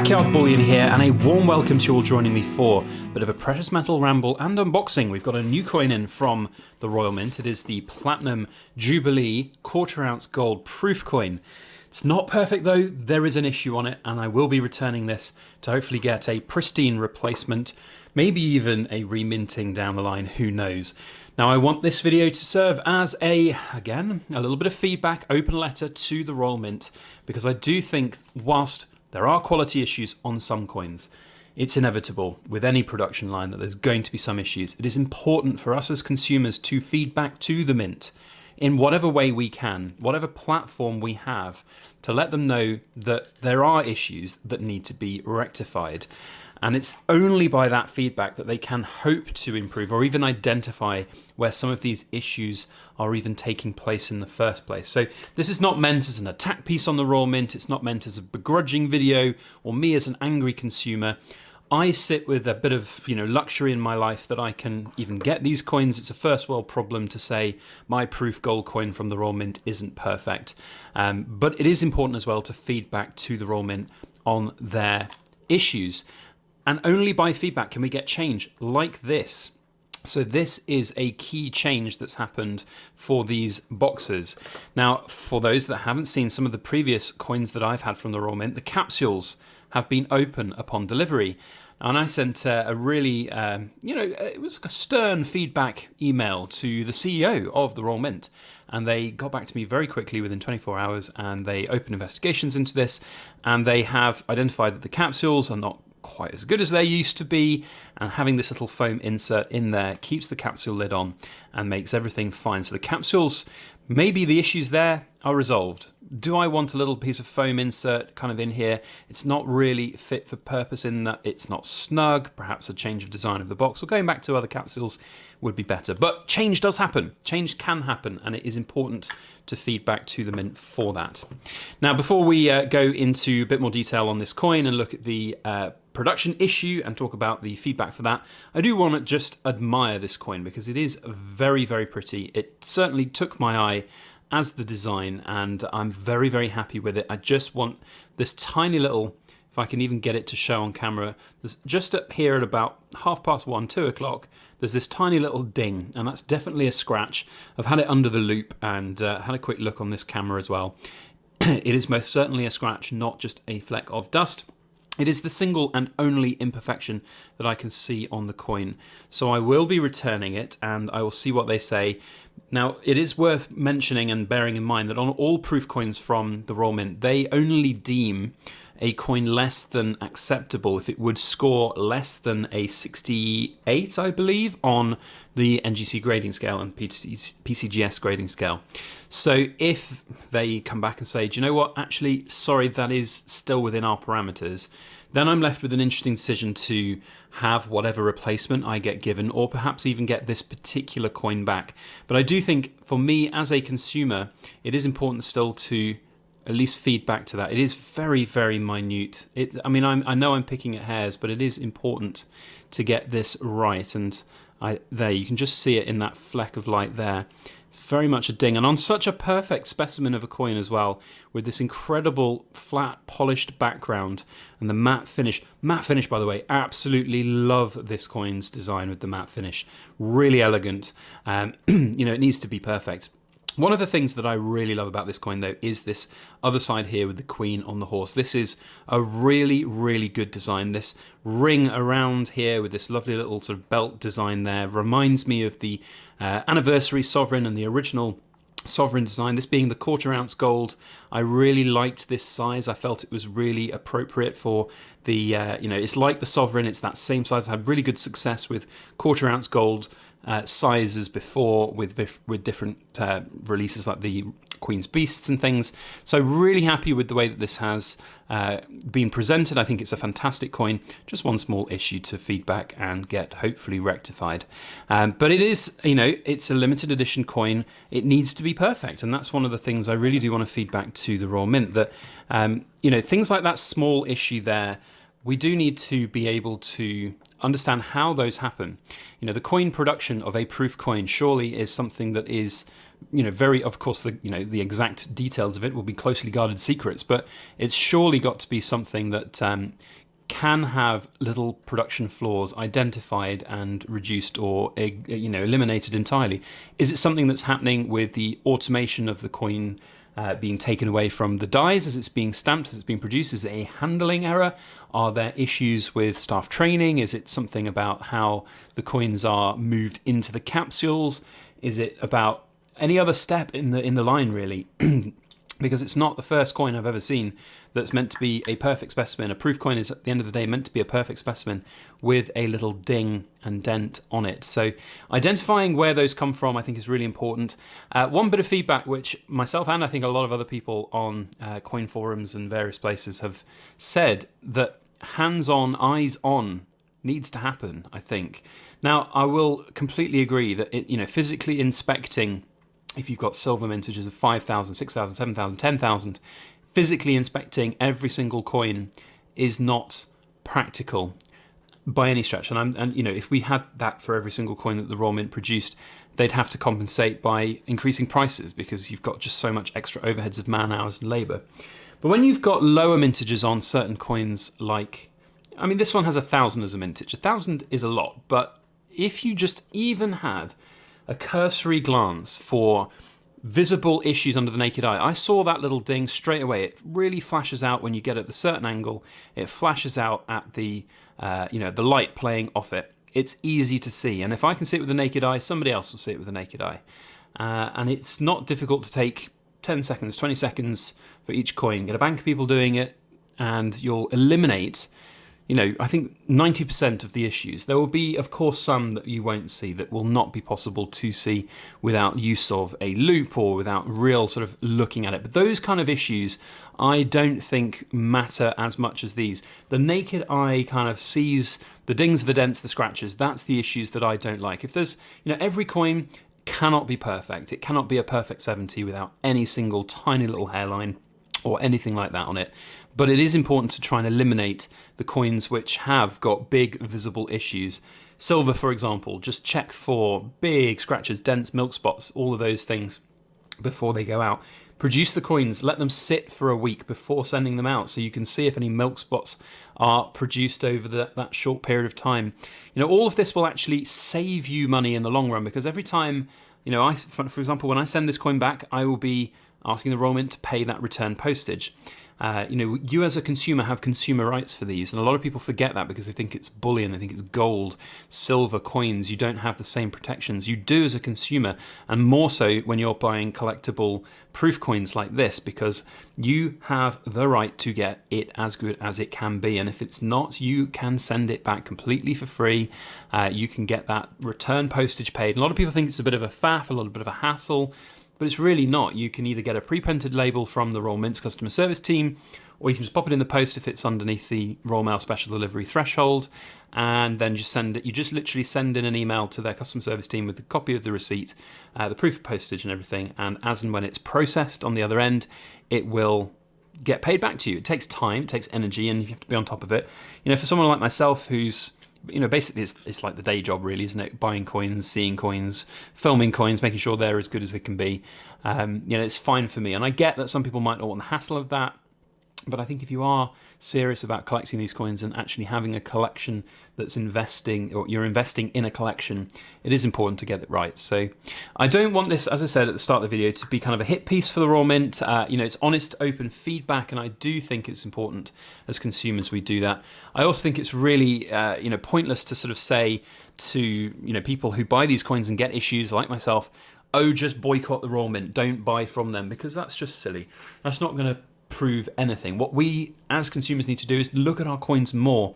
Backyard Bullion here, and a warm welcome to you all joining me for a bit of a precious metal ramble and unboxing. We've got a new coin in from the Royal Mint. It is the Platinum Jubilee quarter ounce gold proof coin. It's not perfect though, there is an issue on it, and I will be returning this to hopefully get a pristine replacement, maybe even a reminting down the line, who knows. Now I want this video to serve as again, a little bit of feedback, open letter to the Royal Mint, because I do think whilst there are quality issues on some coins, it's inevitable with any production line that there's going to be some issues. It is important for us as consumers to feed back to the Mint in whatever way we can, whatever platform we have, to let them know that there are issues that need to be rectified. And it's only by that feedback that they can hope to improve or even identify where some of these issues are even taking place in the first place. So this is not meant as an attack piece on the Royal Mint. It's not meant as a begrudging video or me as an angry consumer. I sit with a bit of luxury in my life that I can even get these coins. It's a first world problem to say my proof gold coin from the Royal Mint isn't perfect. But it is important as well to feed back to the Royal Mint on their issues. And only by feedback can we get change like this. So this is a key change that's happened for these boxes. Now, for those that haven't seen some of the previous coins that I've had from the Royal Mint, the capsules have been open upon delivery. And I sent a really, it was a stern feedback email to the CEO of the Royal Mint. And they got back to me very quickly within 24 hours, and they opened investigations into this. And they have identified that the capsules are not quite as good as they used to be, and having this little foam insert in there keeps the capsule lid on and makes everything fine. So the capsules, maybe the issues there are resolved. Do I want a little piece of foam insert kind of in here? It's not really fit for purpose in that it's not snug. Perhaps a change of design of the box or going back to other capsules would be better. But change does happen. Change can happen, and it is important to feed back to the Mint for that. Now, before we go into a bit more detail on this coin and look at the production issue and talk about the feedback for that, I do want to just admire this coin because it is very, very pretty. It certainly took my eye as the design, and I'm very, very happy with it. I just want this tiny little, if I can even get it to show on camera, there's just up here at about 1:30, 2 o'clock, there's this tiny little ding, and that's definitely a scratch. I've had it under the loop and had a quick look on this camera as well. It is most certainly a scratch, not just a fleck of dust. It is the single and only imperfection that I can see on the coin. So I will be returning it, and I will see what they say. Now, it is worth mentioning and bearing in mind that on all proof coins from the Royal Mint, they only deem a coin less than acceptable if it would score less than a 68, I believe, on the NGC grading scale and PCGS grading scale. So if they come back and say, do you know what, actually, sorry, that is still within our parameters, then I'm left with an interesting decision to have whatever replacement I get given, or perhaps even get this particular coin back. But I do think, for me as a consumer, it is important still to at least feed back to that. It is very, very minute. I know I'm picking at hairs, but it is important to get this right. And there, you can just see it in that fleck of light there. It's very much a ding, and on such a perfect specimen of a coin as well, with this incredible flat polished background and the matte finish. Matte finish, by the way, absolutely love this coin's design with the matte finish. Really elegant. It needs to be perfect. One of the things that I really love about this coin, though, is this other side here with the Queen on the horse. This is a really, really good design. This ring around here with this lovely little sort of belt design there reminds me of the anniversary sovereign and the original sovereign design. This being the quarter ounce gold, I really liked this size. I felt it was really appropriate for the, it's like the sovereign. It's that same size. I've had really good success with quarter ounce gold sizes before with different releases like the Queen's Beasts and things. So really happy with the way that this has been presented. I think it's a fantastic coin. Just one small issue to feedback and get hopefully rectified. But it is, it's a limited edition coin. It needs to be perfect. And that's one of the things I really do want to feed back to the Royal Mint, that, things like that small issue there, we do need to be able to understand how those happen. The coin production of a proof coin surely is something that is, very, of course, the exact details of it will be closely guarded secrets, but it's surely got to be something that can have little production flaws identified and reduced or eliminated entirely. Is it something that's happening with the automation of the coin being taken away from the dies as it's being stamped, as it's being produced? Is it a handling error? Are there issues with staff training? Is it something about how the coins are moved into the capsules? Is it about any other step in the line, really? Because it's not the first coin I've ever seen that's meant to be a perfect specimen. A proof coin is, at the end of the day, meant to be a perfect specimen with a little ding and dent on it. So identifying where those come from, I think, is really important. One bit of feedback, which myself and I think a lot of other people on coin forums and various places have said, that hands-on, eyes-on needs to happen, I think. Now, I will completely agree that physically inspecting, if you've got silver mintages of 5,000, 6,000, 7,000, 10,000, physically inspecting every single coin is not practical by any stretch. And if we had that for every single coin that the Royal Mint produced, they'd have to compensate by increasing prices because you've got just so much extra overheads of man hours and labour. But when you've got lower mintages on certain coins, this one has 1,000 as a mintage. 1,000 is a lot, but if you just even had a cursory glance for visible issues under the naked eye, I saw that little ding straight away. It really flashes out when you get at the certain angle. It flashes out at the the light playing off it. It's easy to see, and if I can see it with the naked eye, somebody else will see it with the naked eye. And it's not difficult to take 10 seconds, 20 seconds for each coin. Get a bank of people doing it, and you'll eliminate, I think 90% of the issues. There will be, of course, some that you won't see that will not be possible to see without use of a loop or without real sort of looking at it. But those kind of issues, I don't think matter as much as these. The naked eye kind of sees the dings, the dents, the scratches. That's the issues that I don't like. If there's, every coin cannot be perfect. It cannot be a perfect 70 without any single tiny little hairline or anything like that on it. But it is important to try and eliminate the coins which have got big visible issues. Silver, for example, just check for big scratches, dents, milk spots, all of those things before they go out. Produce the coins, let them sit for a week before sending them out so you can see if any milk spots are produced over that short period of time. All of this will actually save you money in the long run, because every time, for example, when I send this coin back, I will be asking the Royal Mint to pay that return postage. You as a consumer have consumer rights for these, and a lot of people forget that because they think it's bullion, they think it's gold, silver coins. You don't have the same protections. You do as a consumer, and more so when you're buying collectible proof coins like this, because you have the right to get it as good as it can be, and if it's not, you can send it back completely for free. You can get that return postage paid. And a lot of people think it's a bit of a faff, a little bit of a hassle, but it's really not. You can either get a pre-printed label from the Royal Mint's customer service team, or you can just pop it in the post if it's underneath the Royal Mail special delivery threshold, and then just send it. You just literally send in an email to their customer service team with a copy of the receipt, the proof of postage and everything, and as and when it's processed on the other end, it will get paid back to you. It takes time, it takes energy, and you have to be on top of it. For someone like myself who's basically it's like the day job, really, isn't it? Buying coins, seeing coins, filming coins, making sure they're as good as they can be. It's fine for me. And I get that some people might not want the hassle of that, but I think if you are serious about collecting these coins and actually having a collection that's investing, or you're investing in a collection, it is important to get it right. So I don't want this, as I said at the start of the video, to be kind of a hit piece for the Royal Mint. It's honest, open feedback, and I do think it's important as consumers we do that. I also think it's really pointless to sort of say to people who buy these coins and get issues like myself, oh, just boycott the Royal Mint, don't buy from them, because that's just silly. That's not going to prove anything. What we as consumers need to do is look at our coins more,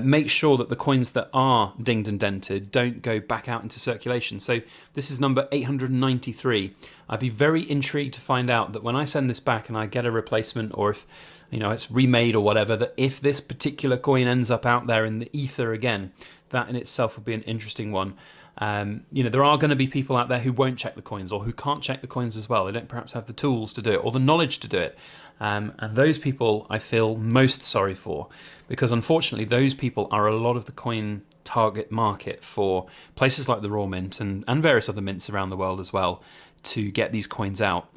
make sure that the coins that are dinged and dented don't go back out into circulation. So this is number 893. I'd be very intrigued to find out that when I send this back and I get a replacement, or if it's remade or whatever, that if this particular coin ends up out there in the ether again, that in itself would be an interesting one. There are going to be people out there who won't check the coins, or who can't check the coins as well. They don't perhaps have the tools to do it or the knowledge to do it. And those people I feel most sorry for, because unfortunately those people are a lot of the coin target market for places like the Royal Mint and various other mints around the world as well to get these coins out.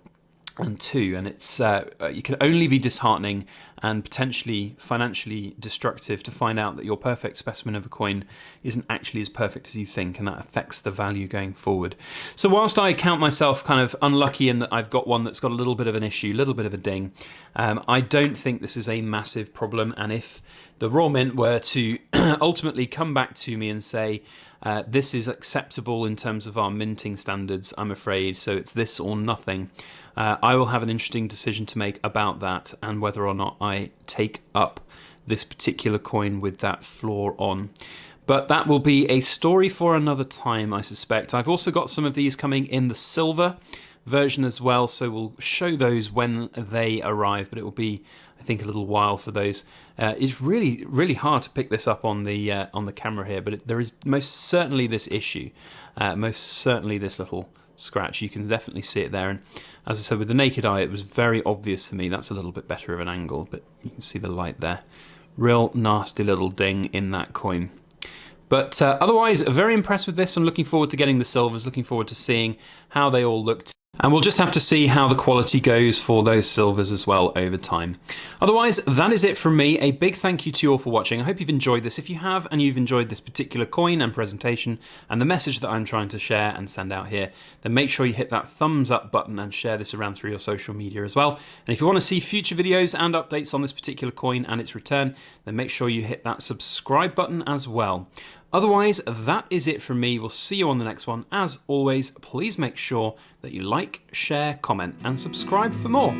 And it's you can only be disheartening and potentially financially destructive to find out that your perfect specimen of a coin isn't actually as perfect as you think, and that affects the value going forward. So whilst I count myself kind of unlucky in that I've got one that's got a little bit of an issue, a little bit of a ding, I don't think this is a massive problem. And if the Royal Mint were to ultimately come back to me and say, this is acceptable in terms of our minting standards, I'm afraid, so it's this or nothing, I will have an interesting decision to make about that and whether or not I take up this particular coin with that floor on. But that will be a story for another time, I suspect. I've also got some of these coming in the silver version as well, so we'll show those when they arrive, but it will be, I think, a little while for those. It's really, really hard to pick this up on the camera here, but there is most certainly this issue, most certainly this little scratch. You can definitely see it there, and as I said, with the naked eye it was very obvious for me. That's a little bit better of an angle, but you can see the light there. Real nasty little ding in that coin. But otherwise, very impressed with this. I'm looking forward to getting the silvers, looking forward to seeing how they all looked. And we'll just have to see how the quality goes for those silvers as well over time. Otherwise, that is it from me. A big thank you to you all for watching. I hope you've enjoyed this. If you have, and you've enjoyed this particular coin and presentation and the message that I'm trying to share and send out here, then make sure you hit that thumbs up button and share this around through your social media as well. And if you want to see future videos and updates on this particular coin and its return, then make sure you hit that subscribe button as well. Otherwise, that is it from me. We'll see you on the next one. As always, please make sure that you like, share, comment, and subscribe for more.